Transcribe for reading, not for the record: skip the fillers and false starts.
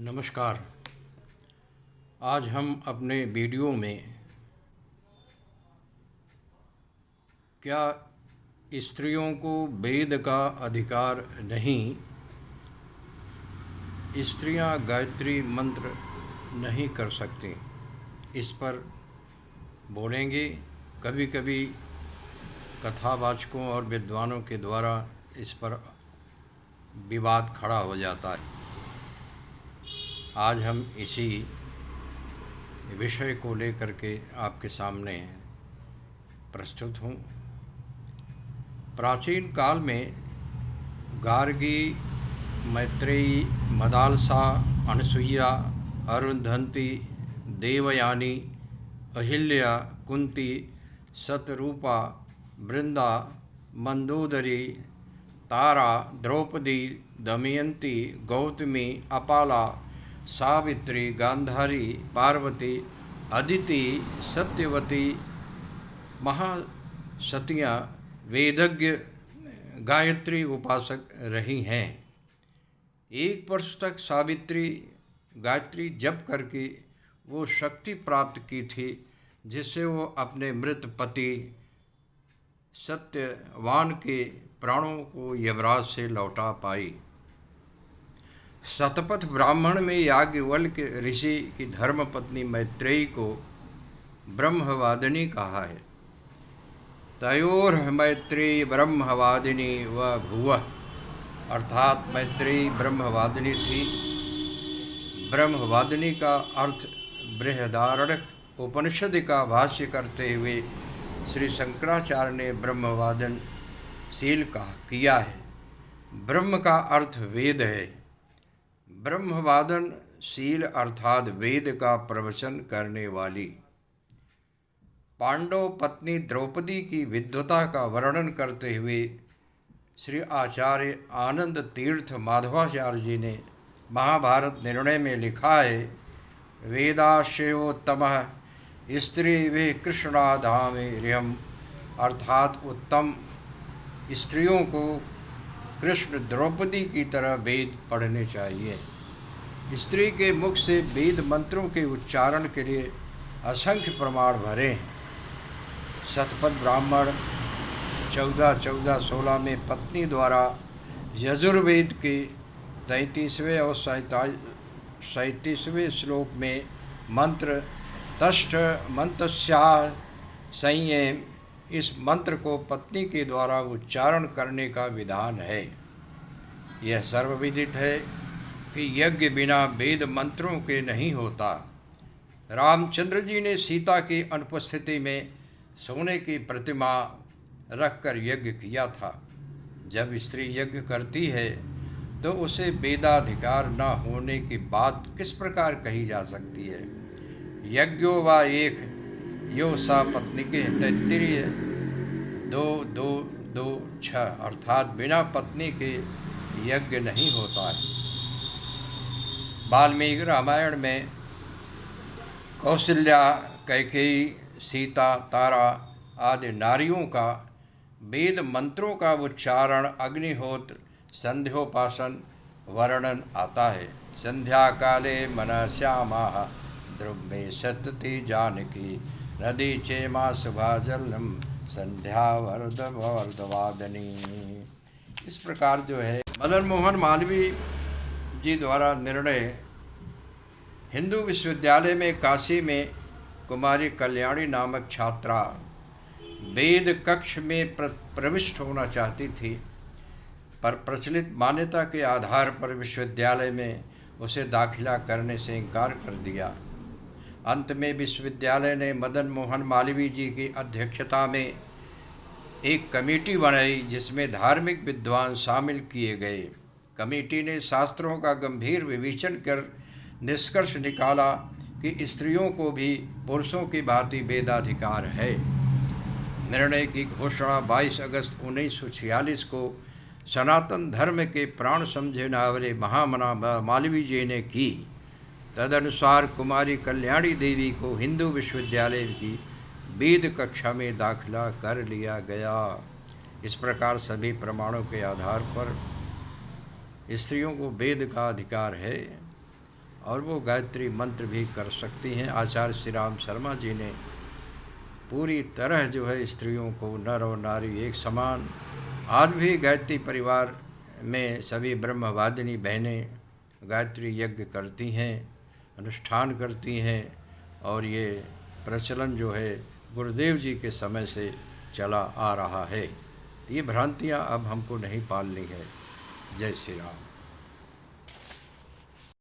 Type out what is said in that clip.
नमस्कार। आज हम अपने वीडियो में क्या स्त्रियों को वेद का अधिकार नहीं, स्त्रियां गायत्री मंत्र नहीं कर सकती, इस पर बोलेंगे। कभी कभी कथावाचकों और विद्वानों के द्वारा इस पर विवाद खड़ा हो जाता है। आज हम इसी विषय को लेकर के आपके सामने प्रस्तुत हूँ। प्राचीन काल में गार्गी, मैत्रेयी, मदालसा, अनसुईया, अरुंधति, देवयानी, अहिल्या, कुंती, शतरूपा, वृंदा, मंदोदरी, तारा, द्रौपदी, दमयंती, गौतमी, अपाला, सावित्री, गांधारी, पार्वती, अदिति, सत्यवती, महासतियाँ वेदज्ञ गायत्री उपासक रही हैं। एक वर्ष तक सावित्री गायत्री जप करके वो शक्ति प्राप्त की थी, जिससे वो अपने मृत पति सत्यवान के प्राणों को यमराज से लौटा पाई। शतपथ ब्राह्मण में याज्ञवल्क्य ऋषि की धर्मपत्नी मैत्रेयी को ब्रह्मवादिनी कहा है। तयोर मैत्रेयी ब्रह्मवादिनी व भुवः, अर्थात मैत्रेयी ब्रह्मवादिनी थी। ब्रह्मवादिनी का अर्थ बृहदारण्यक उपनिषद का भाष्य करते हुए श्री शंकराचार्य ने ब्रह्मवादन शील का किया है। ब्रह्म का अर्थ वेद है। ब्रह्मवादन शील अर्थात वेद का प्रवचन करने वाली। पांडव पत्नी द्रौपदी की विद्वता का वर्णन करते हुए श्री आचार्य आनंद तीर्थ माधवाचार्य जी ने महाभारत निर्णय में लिखा है, वेदाश्रयोत्तमः स्त्री वे कृष्णाधामे रियम, अर्थात उत्तम स्त्रियों को कृष्ण द्रौपदी की तरह वेद पढ़ने चाहिए। स्त्री के मुख से वेद मंत्रों के उच्चारण के लिए असंख्य प्रमाण भरे हैं। शतपथ ब्राह्मण 14:14-16 में पत्नी द्वारा यजुर्वेद के 33वें और 37वें श्लोक में मंत्र तष्ठ मंतस्याः संयम, इस मंत्र को पत्नी के द्वारा उच्चारण करने का विधान है। यह सर्वविदित है कि यज्ञ बिना वेद मंत्रों के नहीं होता। रामचंद्र जी ने सीता की अनुपस्थिति में सोने की प्रतिमा रखकर यज्ञ किया था। जब स्त्री यज्ञ करती है तो उसे वेदाधिकार न होने की बात किस प्रकार कही जा सकती है। यज्ञो वा एक यो सा पत्नी के तैत्तिरीय 2:2:2:6, अर्थात बिना पत्नी के यज्ञ नहीं होता है। वाल्मीकि रामायण में कौशल्या, कैकेयी, सीता, तारा आदि नारियों का वेद मंत्रों का उच्चारण, अग्निहोत्र, संध्योपासन वर्णन आता है। संध्या काले मनश्यामाः ध्रुवे सतति जानकी, नदी चेमा शुभाजलम संध्या वर्धवादनी। इस प्रकार जो है मदन मोहन मालवीय जी द्वारा निर्णय हिंदू विश्वविद्यालय में काशी में कुमारी कल्याणी नामक छात्रा वेद कक्ष में प्रविष्ट होना चाहती थी, पर प्रचलित मान्यता के आधार पर विश्वविद्यालय में उसे दाखिला करने से इनकार कर दिया। अंत में विश्वविद्यालय ने मदन मोहन मालवीय जी की अध्यक्षता में एक कमेटी बनाई, जिसमें धार्मिक विद्वान शामिल किए गए। कमेटी ने शास्त्रों का गंभीर विवेचन कर निष्कर्ष निकाला कि स्त्रियों को भी पुरुषों की भांति वेदाधिकार है। निर्णय की घोषणा 22 अगस्त 1946 को सनातन धर्म के प्राण समझने वाले महामना मालवीय जी ने की। तदनुसार कुमारी कल्याणी देवी को हिंदू विश्वविद्यालय की वेद कक्षा में दाखिला कर लिया गया। इस प्रकार सभी प्रमाणों के आधार पर स्त्रियों को वेद का अधिकार है। और वो गायत्री मंत्र भी कर सकती हैं। आचार्य श्री राम शर्मा जी ने पूरी तरह जो है स्त्रियों को, नर और नारी एक समान, आज भी गायत्री परिवार में सभी ब्रह्मवादिनी बहनें गायत्री यज्ञ करती हैं, अनुष्ठान करती हैं, और ये प्रचलन जो है गुरुदेव जी के समय से चला आ रहा है। ये भ्रांतियाँ अब हमको नहीं पालनी है। जय श्री राम।